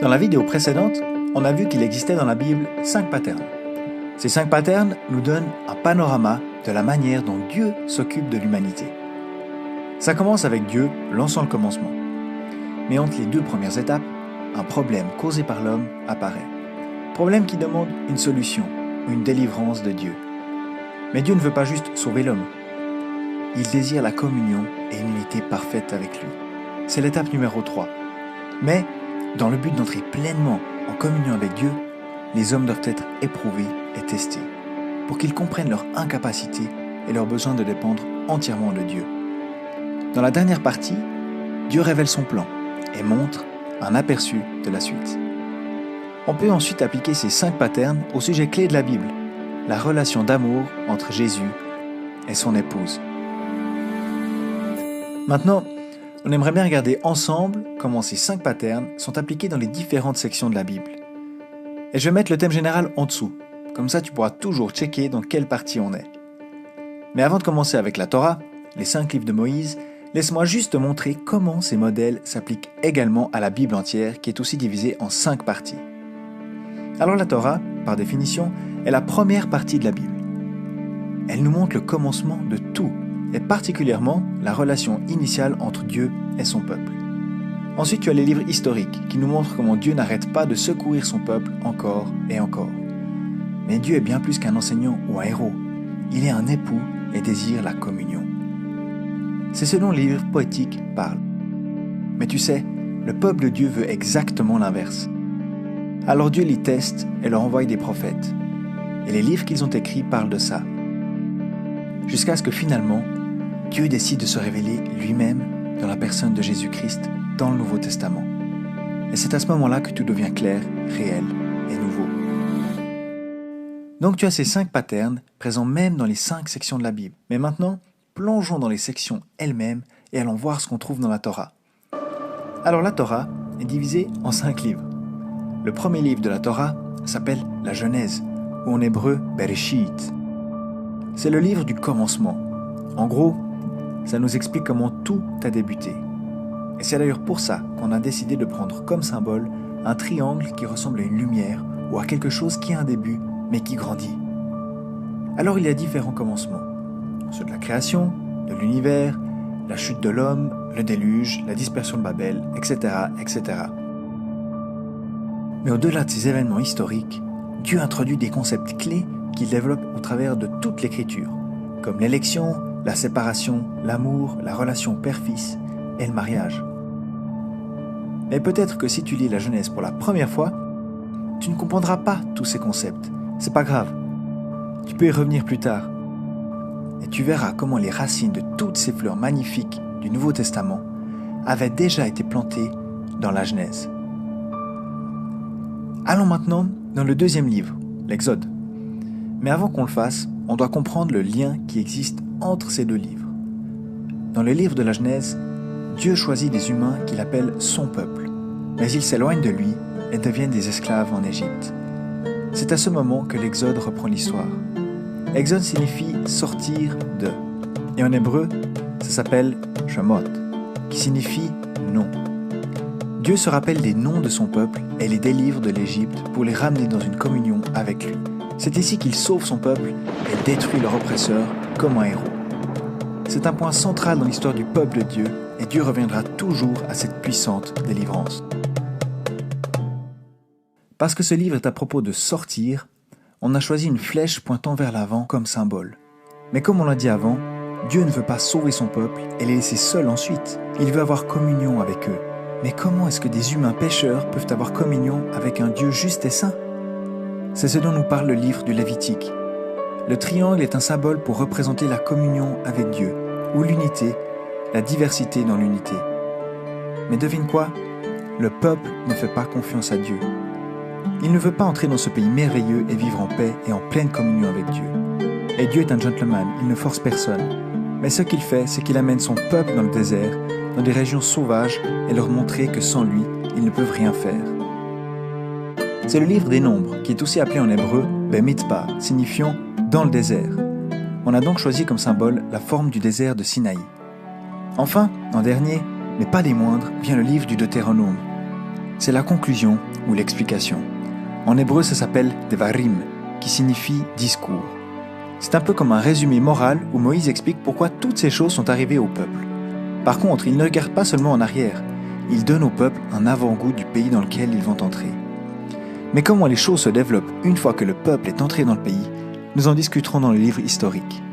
Dans la vidéo précédente, on a vu qu'il existait dans la Bible 5 patterns. Ces 5 patterns nous donnent un panorama de la manière dont Dieu s'occupe de l'humanité. Ça commence avec Dieu lançant le commencement. Mais entre les 2 premières étapes, un problème causé par l'homme apparaît. Problème qui demande une solution ou une délivrance de Dieu. Mais Dieu ne veut pas juste sauver l'homme. Il désire la communion et une unité parfaite avec lui. C'est l'étape numéro 3. Mais, dans le but d'entrer pleinement en communion avec Dieu, les hommes doivent être éprouvés et testés, pour qu'ils comprennent leur incapacité et leur besoin de dépendre entièrement de Dieu. Dans la dernière partie, Dieu révèle son plan et montre un aperçu de la suite. On peut ensuite appliquer ces 5 patterns au sujet clé de la Bible, la relation d'amour entre Jésus et son épouse. Maintenant, on aimerait bien regarder ensemble comment ces 5 patterns sont appliqués dans les différentes sections de la Bible. Et je vais mettre le thème général en dessous, comme ça tu pourras toujours checker dans quelle partie on est. Mais avant de commencer avec la Torah, les 5 livres de Moïse, laisse-moi juste te montrer comment ces modèles s'appliquent également à la Bible entière, qui est aussi divisée en 5 parties. Alors la Torah, par définition, est la première partie de la Bible. Elle nous montre le commencement de tout, et particulièrement la relation initiale entre Dieu et son peuple. Ensuite, tu as les livres historiques qui nous montrent comment Dieu n'arrête pas de secourir son peuple encore et encore. Mais Dieu est bien plus qu'un enseignant ou un héros. Il est un époux et désire la communion. C'est ce dont les livres poétiques parlent. Mais tu sais, le peuple de Dieu veut exactement l'inverse. Alors Dieu les teste et leur envoie des prophètes. Et les livres qu'ils ont écrits parlent de ça. Jusqu'à ce que finalement, Dieu décide de se révéler lui-même dans la personne de Jésus-Christ dans le Nouveau Testament. Et c'est à ce moment-là que tout devient clair, réel et nouveau. Donc tu as ces 5 patterns présents même dans les 5 sections de la Bible. Mais maintenant, plongeons dans les sections elles-mêmes et allons voir ce qu'on trouve dans la Torah. Alors la Torah est divisée en 5 livres. Le premier livre de la Torah s'appelle la Genèse, ou en hébreu Bereshit. C'est le livre du commencement. En gros, ça nous explique comment tout a débuté. Et c'est d'ailleurs pour ça qu'on a décidé de prendre comme symbole un triangle qui ressemble à une lumière ou à quelque chose qui a un début mais qui grandit. Alors il y a différents commencements. Ceux de la création, de l'univers, la chute de l'homme, le déluge, la dispersion de Babel, etc., etc. Mais au-delà de ces événements historiques, Dieu introduit des concepts clés qu'il développe au travers de toute l'Écriture, comme l'élection, la séparation, l'amour, la relation père-fils et le mariage. Mais peut-être que si tu lis la Genèse pour la première fois, tu ne comprendras pas tous ces concepts. C'est pas grave. Tu peux y revenir plus tard. Et tu verras comment les racines de toutes ces fleurs magnifiques du Nouveau Testament avaient déjà été plantées dans la Genèse. Allons maintenant dans le deuxième livre, l'Exode. Mais avant qu'on le fasse, on doit comprendre le lien qui existe entre ces 2 livres. Dans le livre de la Genèse, Dieu choisit des humains qu'il appelle son peuple, mais ils s'éloignent de lui et deviennent des esclaves en Égypte. C'est à ce moment que l'Exode reprend l'histoire. Exode signifie sortir de, et en hébreu, ça s'appelle Shemot, qui signifie nom. Dieu se rappelle des noms de son peuple et les délivre de l'Égypte pour les ramener dans une communion avec lui. C'est ici qu'il sauve son peuple et détruit leur oppresseur comme un héros. C'est un point central dans l'histoire du peuple de Dieu et Dieu reviendra toujours à cette puissante délivrance. Parce que ce livre est à propos de sortir, on a choisi une flèche pointant vers l'avant comme symbole. Mais comme on l'a dit avant, Dieu ne veut pas sauver son peuple et les laisser seuls ensuite. Il veut avoir communion avec eux. Mais comment est-ce que des humains pécheurs peuvent avoir communion avec un Dieu juste et saint ? C'est ce dont nous parle le livre du Lévitique. Le triangle est un symbole pour représenter la communion avec Dieu, ou l'unité, la diversité dans l'unité. Mais devine quoi ? Le peuple ne fait pas confiance à Dieu. Il ne veut pas entrer dans ce pays merveilleux et vivre en paix et en pleine communion avec Dieu. Et Dieu est un gentleman, il ne force personne. Mais ce qu'il fait, c'est qu'il amène son peuple dans le désert, dans des régions sauvages, et leur montrer que sans lui, ils ne peuvent rien faire. C'est le livre des Nombres, qui est aussi appelé en hébreu Bemitzpah, signifiant « dans le désert ». On a donc choisi comme symbole la forme du désert de Sinaï. Enfin, en dernier, mais pas des moindres, vient le livre du Deutéronome. c'est la conclusion ou l'explication. En hébreu, ça s'appelle Devarim, qui signifie discours. C'est un peu comme un résumé moral où Moïse explique pourquoi toutes ces choses sont arrivées au peuple. Par contre, il ne regarde pas seulement en arrière, il donne au peuple un avant-goût du pays dans lequel ils vont entrer. Mais comment les choses se développent une fois que le peuple est entré dans le pays, nous en discuterons dans le livre historique.